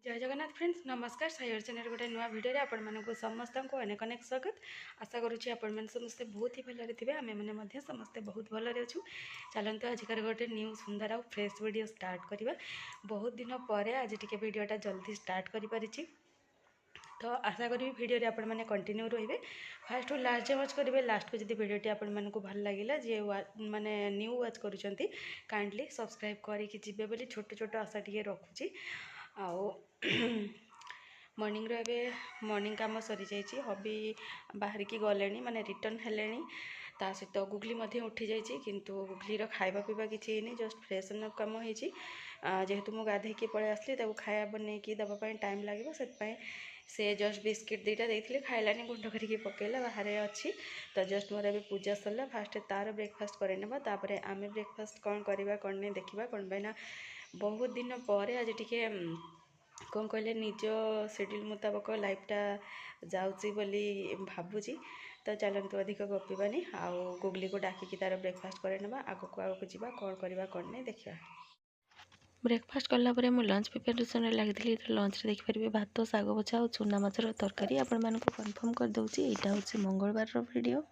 जय जगन्नाथ फ्रेंड्स नमस्कार साइर चैनल गोटे नुआ भिडियो आपण मानक समस्त को अनेक अनेक स्वागत आशा करुँची आपण मैंने समस्ते बहुत ही भलरे थे आम मैंने समस्ते बहुत भलरे अच्छू चलते आजिकार गोटे न्यू सुंदर आउ फ्रेश वीडियो स्टार्ट करवा बहुत दिन पर आज टी वीडियोटा जल्दी स्टार्ट करी तो आशा करी वीडियो आपण मैंने कंटिन्यू रे फास्ट लास्ट वाच करेंगे लास्ट को जब वीडियोटी आपण मानक भल लगे जी माने न्यू वाच करुँच काइंडली सब्सक्राइब करके जी बोली छोट छोट आशा टी रखुची आओ मॉर्निंग रो एबे मॉर्निंग काम सरी जाइए हबी बाहर की गले माने रिटर्न हेले ता सहित गुगली उठी जाइए किंतु गुगली खाଇବା पीवा किसी नहीं जस्ट फ्रेशन अप कम हो जेहेतु मु गाधे पलि आसली खाया बनईकी देवाई टाइम लगे से जस्ट बिस्किट दुईटा देती खाइलानी गुंड करके पकेला बाहर अच्छी तो जस्ट मोर ए पूजा सरला फास्ट तार ब्रेकफास्ट कर तापर आम ब्रेकफास्ट कौन करवा कौन नहीं देखा कौन पाइना बहुत दिन पर आज टी कौन कहले निज शेड्यूल मुताबक लाइफटा जाऊँगी बोली भावुची तो चलते अधिक गपीबानी आउ गुगली को डाकिकी तार ब्रेकफास्ट करवा आग को आग को कौन करवा कौन नहीं देखा ब्रेकफास्ट कलापर मुझे लंच प्रिपेरेसन लगी तो लंच देखिपारे भात शाग भजा और चूना माछर तरकारी आपण मानक कन्फर्म करदे यहाँ हूँ मंगलवार वीडियो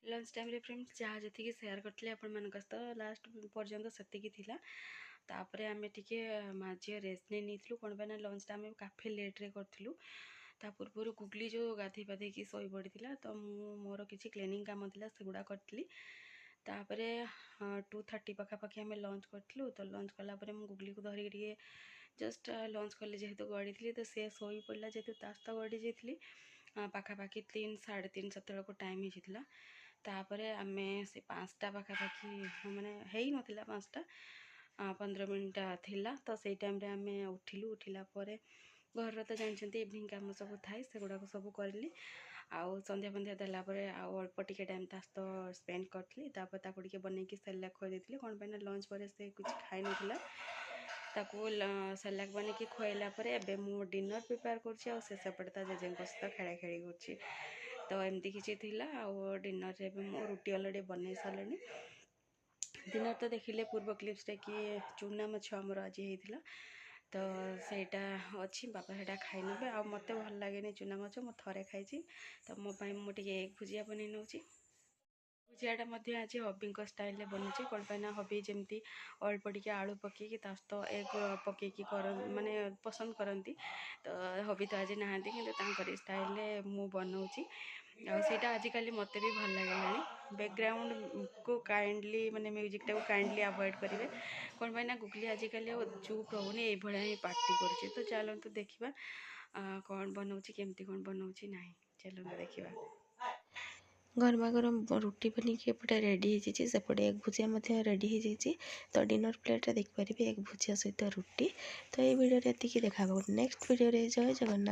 लंच टाइम रे फ्रेंड्स जहाँ जी सेयार करते आपण मान तो लास्ट पर्यंत से तापर आम टे माझे रेस्ट नहीं कौन पाना लंचटा आम काफी लेट्रे करूँ ता पूर्व गुगली जो गाधे पाधे की शई पड़ा तो मोर किसी क्लीनिंग काम था सेगुड़ा करी तापर 2:30 पाखापाखि आम लंच करूँ तो लंच कलापर मुझे गुगली को धरिकी जस्ट लंच कली जेहेतु गड़ी तो सी शई पड़ा जेहतु ता सहित गड़ी जाइली पाखापाखि 3 साढ़े 3 से टाइम होता तापर आम से 5टा पाखापाखि माने है ना 5टा 15 मिनट थिला तो से टाइम रे आम उठिलु उठिला पर घर तो जानते इवनिंग काम सब थाए सेगुड़ा सब करी आउ संध्या फंध्या देलापर आउ अल्प टिके टाइम ता तो स्पेंड करी टे बनईकी सेरेलाक खुआई कौन पाइना लंच पर से कुछ खाई नथिला ताकू सेरेलाक बनईकी खुआइला पर एबे मु डिनर प्रिपेयर कर सेपटे ता जेजे सहित खेला खेली कर तो एमती किसी थिला आउ डिनर रे मु रुटी अलरेडी बनई सारे डिनर तो देखिले पूर्व क्लिप्स कि चूना माछ आमर आज होता तो सेटा अच्छी बापा से खाई ने आ मत भल लगे चूना माछ मु थे खाई तो मोपाई मुझे एग भुजिया बन नौ भुजियाटा आज हबी स्टाइल बनुचे कौन पाइना हबी जमी अल्प टिके आलू पकईकी तो एग पकईकी माने पसंद करती तो हबी तो आज नहांती कि स्टाइल मु बनाऊँगी आईटा आजिकल मत भी भल लगे बैकग्राउंड को काइंडली माने म्यूजिक को काइंडली अवॉइड करेंगे कौन पाइना गुगली आजिकल चुप रोनी ये ही पार्टी कर तो चलते देखा कौन बनाऊँगी केमती कौन बनाऊँगी ना चलते देखा गरमा गरम रुटी बनिकी एपटे रेडी होपटे एग भुजिया रेडी हो तो डिनर प्लेट देखिपारे एग भुजिया सहित रुटी तो ये वीडियो ये देखा नेक्स्ट वीडियो जय जगन्नाथ।